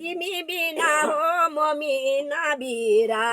तिमी बिना हो म मिना बिरा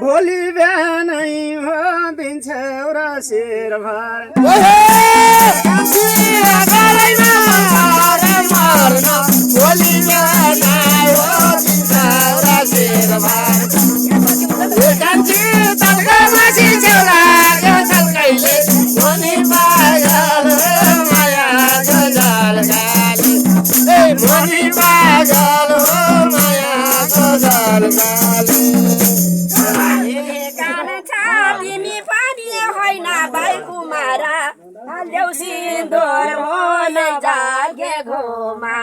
भोलि बिहानै दिन्छ र शेर भर भोलि बिहानै दिन्छ र शेर भर कान्छी तल्का मासी छेउला यो छल्कैले मनी पागल माया गजल गाली मनी पागल माया गजल गाली सिन्दुर मोन जागे घुमा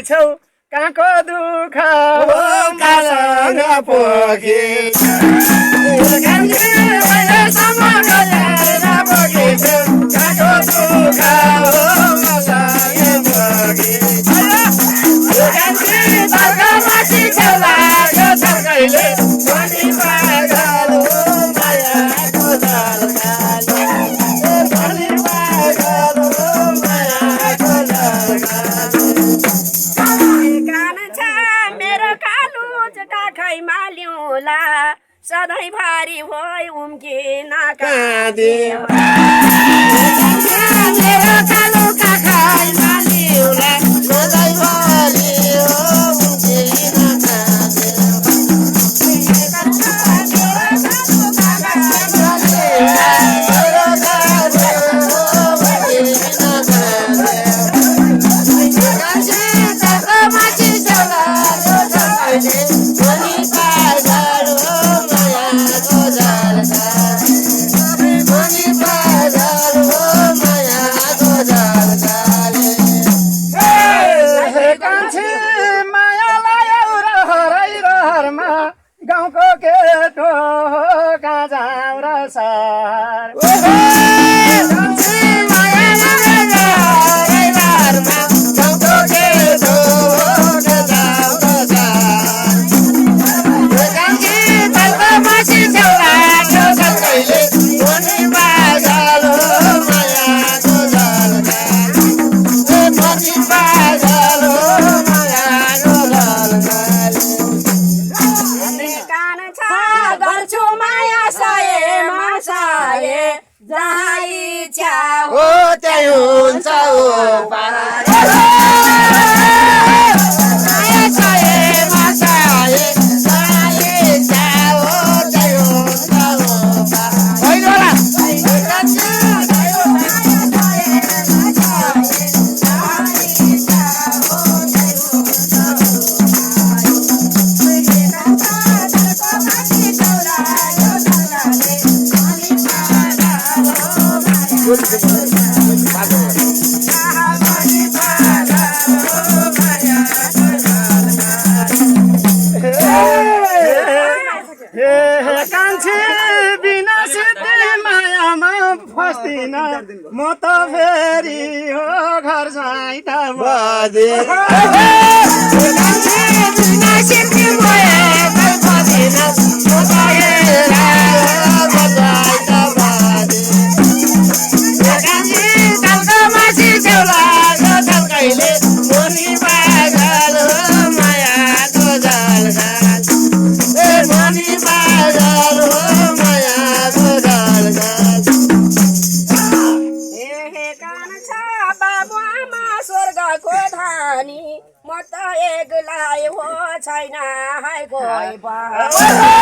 छौ काको दुख कासँग पोखी काको दुख मासी छेउला छर्कैले मनी पागल मायाको जलगाली मनी पागल मायाको जलगाली सधैँ भारी भई उम्किन काँदी मेरो कालो काखै मालिउला सधैँ भारी उम्किन काँदी गाउँको केटो कहाँ जाउँ र सहर गाउँको केटो कहाँ जाउँ र सहर मासी छेउला छल्कैले मनी पागल मायाको जलगाली मनी पागल मायाको जलगाली गर्छु माया सये मासाए जहाँ इच्छा हो त्यही हुन्छ माया सये मासाए जहाँ इच्छा हो त्यही हुन्छ फस्दिन म त फेरि हो घर जाई त बजे मासी मलाई कोही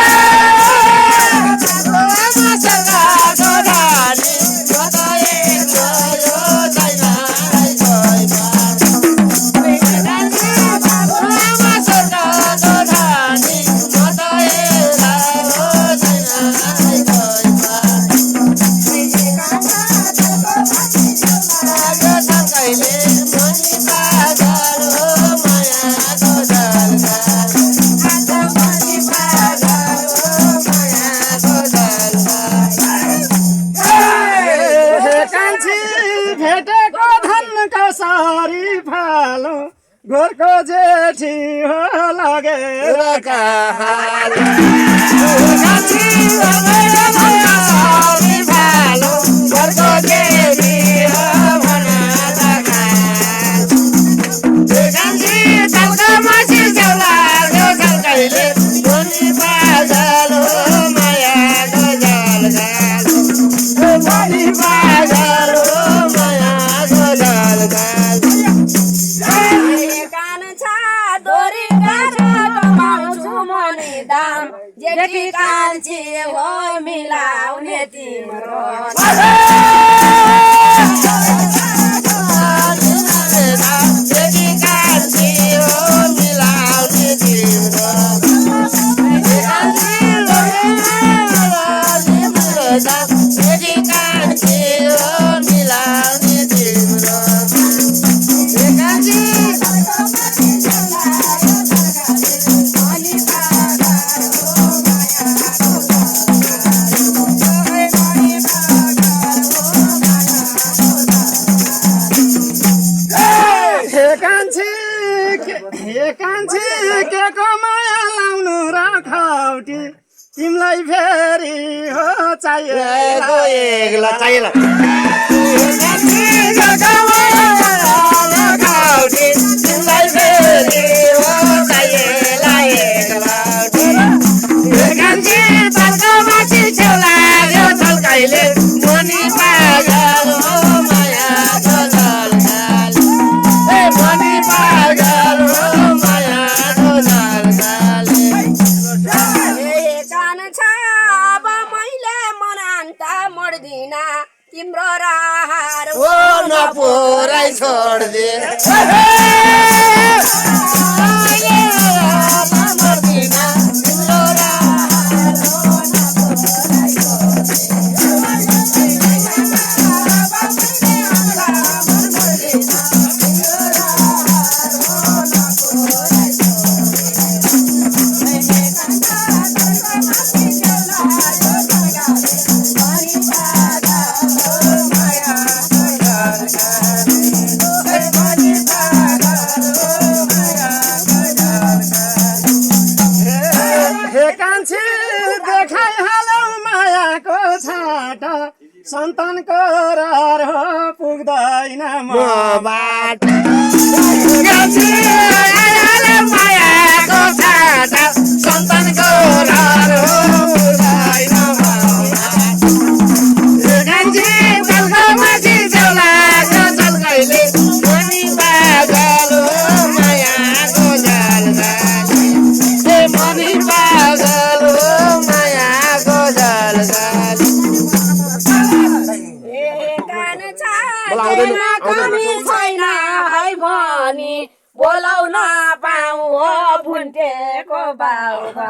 भेटेको धन कसरी फालो गोरको जेठी हो लगेर जेठी कान्छी हो मिलाउने तिम्रो जेठी कान्छी हो मिलाउने तिम्रो जेठी कान्छी हो मिलाउने तिम्रो कान्छी के को माया लाउनु राखौटी तिमीलाई फेरि हो चाहिएको एक्ला चाहिएला तिमीलाई फेरि हो चाहिएला एक्ला कान्छी तलको माथि छेउ लाग्यो झल्काइले मनी पागल हो मायाको झल्काल मनी पागल हो तिम्रो राहार हो नपुरै छोड दे सन्तानको रहर हो पुग्दैन मबाट मायाको छाता सन्तानको रहर हो पुग्दैन माथि चौलाको चल्कैले मनी पागल हो मायाको जलगाली मनी पागल हो मायाको जलगाली कमी छैन है भनी बोलाउन पाऊ हो भुन्टेको बाउबा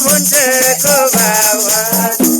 भुन्टेको बाउबा